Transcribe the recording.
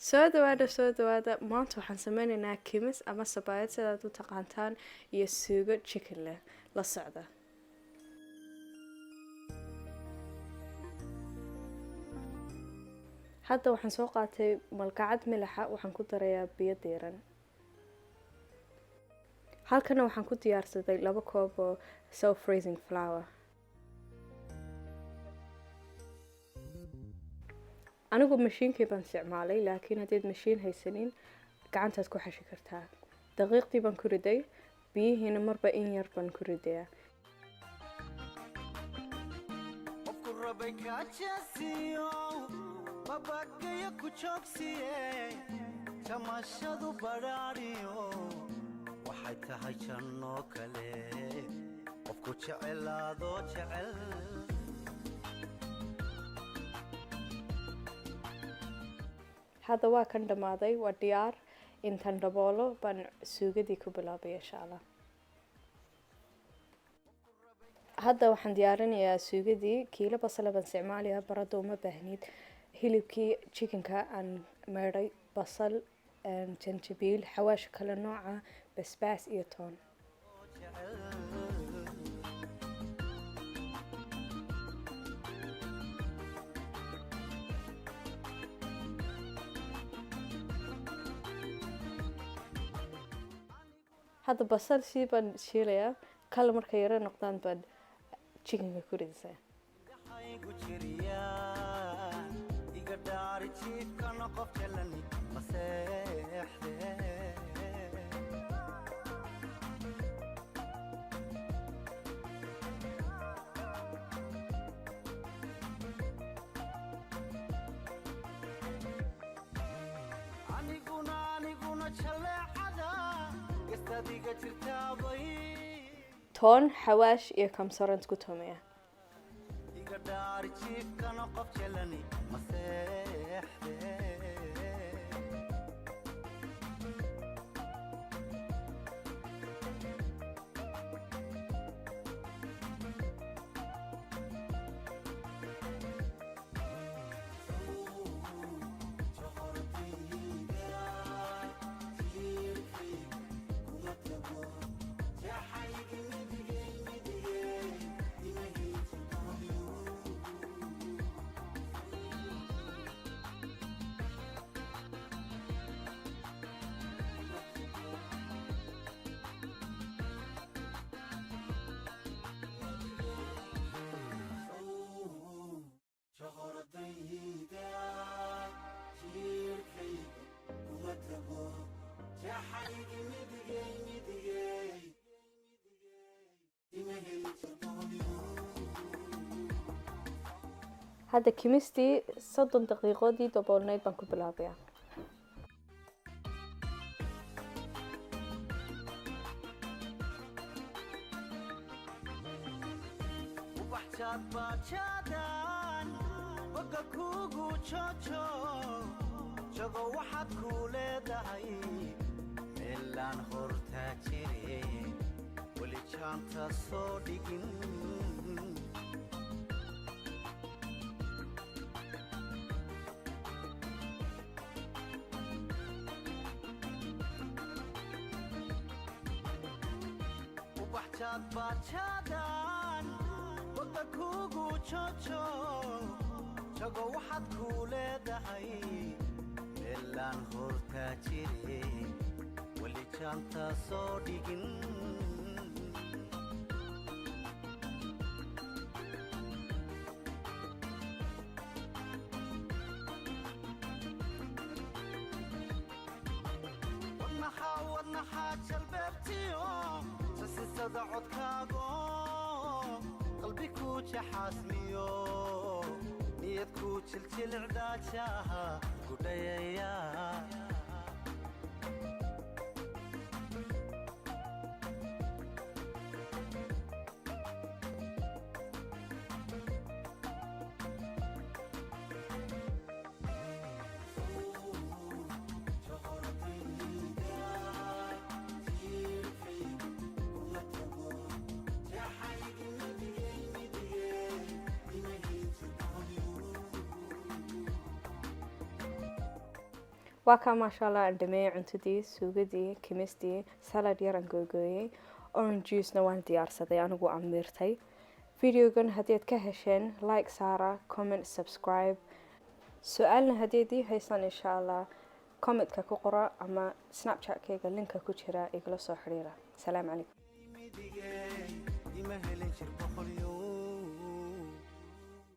soo dhawaada maanta waxaan sameynaynaa kimis ama sabaayad sidaad u taqaantaan iyo suugo chicken leh la socda. hadda waxaan soo qaatay malqacad milaxa, waxaan ku darayaa biyo diiran. halkana waxaan ku diyaarsaday 2 koob oo self raising flour. anigu mashiinkii baan isticmaalay, laakiin haddaad mashiin haysanin gacantaad ku xashi kartaa. daqiiqdii baan ku riday, biyihiina marba in yar baan ku ridayaa. tamashadu baraariyo waxay tahay janno kale qofku jecelaado jecel. hadda waa kan dhamaaday, waa diyaar. intaan daboolo baan suugadii ku bilaabay insha Allah. hadda waxaan diyaarinayaa suugadii. kiilo basal baan isticmaalayaa, barado uma baahnid. hilibkii chickenka aan meedhay, basal, janjabiil, xawaash kala nooca, basbaas iyo toon. hadda basal sii baan shiilayaa, kala markay yara noqdaan baan chickenka ku ridaysaa. toon, xawaash iyo kamsarant ku tuumaya. hadda kimistii 30 daqiiqoodii daboolnayd baan ku bilaabayaa. waxaad ku leedahay meelaan hortaa jire weli jaanta soo dhigin. ubaxjaad baajaadaan wada kugu jojo jago waxaad ku leedahay meelaan hortaa jire weli jaanta soo dhigin. wadnaxaa jalbeebtiyo sasisada codkaago qalbi ku jaxaasmiyo niyad ku jiljilcdaajaha gudhayaya. waa kaa maasha allah aan dhameeyey cuntadii suugadii kimistii salad yar aan googooyey orange juicena waan diyaarsaday anigu aan miirtay videogan haddii aad ka hesheen like saara comment subscribe su-aalna haddii ii haysaan insha allah commentka ku qora ama snapchatkayga linka ku jira igala soo xiriira. Salaam calaykum.